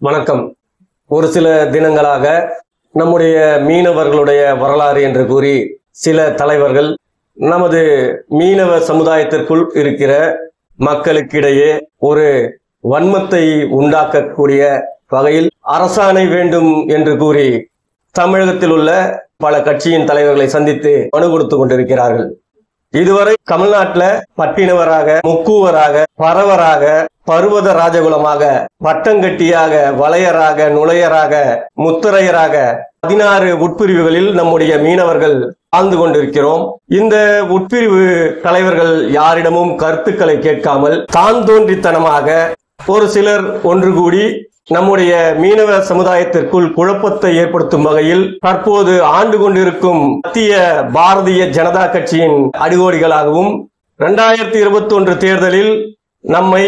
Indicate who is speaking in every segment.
Speaker 1: வணக்கம். ஒரு சில தினங்களாக நம்முடைய மீனவர்களுடைய வரலாறு என்று கூறி சில தலைவர்கள் நமது மீனவ சமுதாயத்திற்குள் இருக்கிற மக்களுக்கிடையே ஒரு வன்மத்தை உண்டாக்கக்கூடிய வகையில் அரசாணை வேண்டும் என்று கூறி தமிழகத்தில் உள்ள பல கட்சியின் தலைவர்களை சந்தித்து மனு கொடுத்து கொண்டிருக்கிறார்கள். இதுவரை தமிழ்நாட்டில் பட்டினவராக, முக்கூவராக, பரவராக, பருவத ராஜகுலமாக, பட்டங்கட்டியாக, வளையராக, நுழையராக, முத்தரையராக 16 உட்பிரிவுகளில் நம்முடைய மீனவர்கள் வாழ்ந்து கொண்டிருக்கிறோம். இந்த உட்பிரிவு தலைவர்கள் யாரிடமும் கருத்துக்களை கேட்காமல் தான் தோன்றித்தனமாக ஒரு சிலர் ஒன்று கூடி நம்முடைய மீனவ சமுதாயத்திற்குள் குழப்பத்தை ஏற்படுத்தும் வகையில் தற்போது ஆண்டு கொண்டிருக்கும் மத்திய பாரதிய ஜனதா கட்சியின் அடிகோடிகளாகவும் 2021 தேர்தலில் நம்மை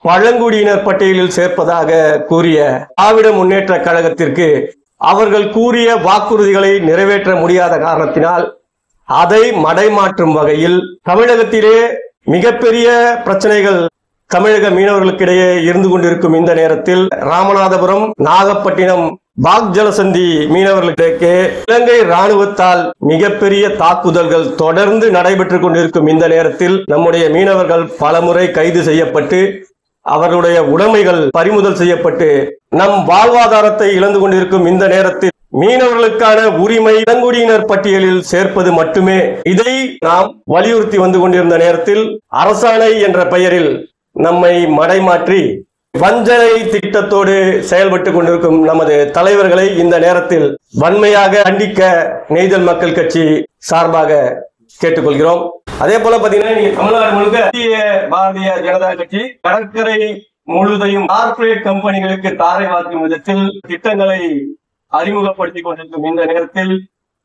Speaker 1: பழங்குடியினர் பட்டியலில் சேர்ப்பதாக கூறிய திராவிட முன்னேற்ற கழகத்திற்கு அவர்கள் கூறிய வாக்குறுதிகளை நிறைவேற்ற முடியாத காரணத்தினால் அதை மடைமாற்றும் வகையில் தமிழகத்திலே மிகப்பெரிய பிரச்சனைகள் தமிழக மீனவர்களுக்கிடையே இருந்து கொண்டிருக்கும் இந்த நேரத்தில் ராமநாதபுரம், நாகப்பட்டினம், பாக் ஜலசந்தி மீனவர்களுக்கு இலங்கை ராணுவத்தால் மிகப்பெரிய தாக்குதல்கள் தொடர்ந்து நடைபெற்றுக் கொண்டிருக்கும் இந்த நேரத்தில் நம்முடைய மீனவர்கள் பலமுறை கைது செய்யப்பட்டு அவர்களுடைய உடைமைகள் பறிமுதல் செய்யப்பட்டு நம் வாழ்வாதாரத்தை இழந்து கொண்டிருக்கும் இந்த நேரத்தில் மீனவர்களுக்கான உரிமை பழங்குடியினர் பட்டியலில் சேர்ப்பது மட்டுமே. இதை நாம் வலியுறுத்தி வந்து கொண்டிருந்த நேரத்தில் அரசாணை என்ற பெயரில் நம்மை மடைமாற்றி வஞ்சனை திட்டத்தோடு செயல்பட்டு கொண்டிருக்கும் நமது தலைவர்களை இந்த நேரத்தில் வன்மையாக கண்டிக்க நெய்தல் மக்கள் கட்சி சார்பாக கேட்டுக்கொள்கிறோம். அதே போல பாத்தீங்கன்னா நீங்க தமிழ்நாடு முழுக்க மத்திய பாரதிய ஜனதா கட்சி கடற்கரை முழுதையும் கார்ப்பரேட் கம்பெனிகளுக்கு தாரை வார்க்கும் விதத்தில் திட்டங்களை அறிமுகப்படுத்தி கொண்டிருக்கும் இந்த நேரத்தில்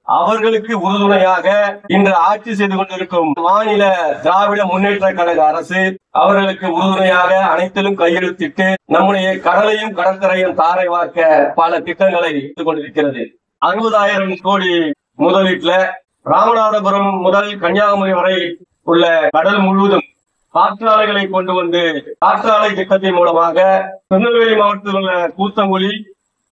Speaker 1: அவர்களுக்கு உறுதுணையாக இன்று ஆட்சி செய்து கொண்டிருக்கும் மாநில திராவிட முன்னேற்ற கழக அரசு அவர்களுக்கு உறுதுணையாக அனைத்திலும் கையெழுத்திட்டு நம்முடைய கடலையும் கடற்கரையும் தாரை வார்க்க பல திட்டங்களை எடுத்துக் கொண்டிருக்கிறது. 60,000 கோடி முதலீட்டுல ராமநாதபுரம் முதல் கன்னியாகுமரி வரை உள்ள கடல் முழுவதும் காற்றாலைகளை கொண்டு வந்து காற்றாலை திட்டத்தின் மூலமாக திருநெல்வேலி மாவட்டத்தில் உள்ள கூத்தங்குழி,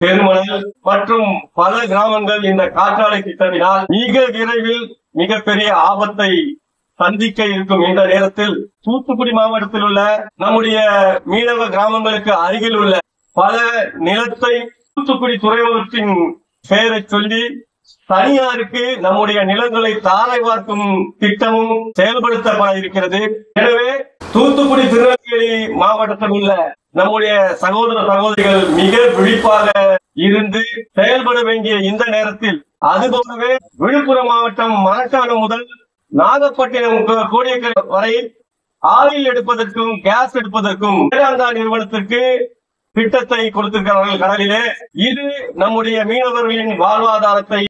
Speaker 1: பெருமணல் மற்றும் பல கிராமங்கள் இந்த காற்றாலை திட்டத்தினால் மிக விரைவில் மிகப்பெரிய ஆபத்தை சந்திக்க இருக்கும் இந்த நேரத்தில் தூத்துக்குடி மாவட்டத்தில் உள்ள நம்முடைய மீனவ கிராமங்களுக்கு அருகில் உள்ள பல நிலத்தை தூத்துக்குடி துறைமுகத்தின் பெயரை சொல்லி தனியாருக்கு நம்முடைய நிலங்களை தாரை வார்க்கும் திட்டமும் செயல்படுத்தப்பட இருக்கிறது. எனவே தூத்துக்குடி, திருநெல்வேலி மாவட்டத்தில் உள்ள நம்முடைய சகோதர சகோதரிகள் மிக விழிப்பாக இருந்து செயல்பட வேண்டிய இந்த நேரத்தில் அதுபோலவே விழுப்புரம் மாவட்டம் மணக்காலம் முதல் நாகப்பட்டினம் கோடியக்கரை வரை ஆயில் எடுப்பதற்கும் கேஸ் எடுப்பதற்கும் வேதாந்தா நிறுவனத்திற்கு திட்டத்தை கொடுத்திருக்கிறார்கள் கடலிலே. இது நம்முடைய மீனவர்களின் வாழ்வாதாரத்தை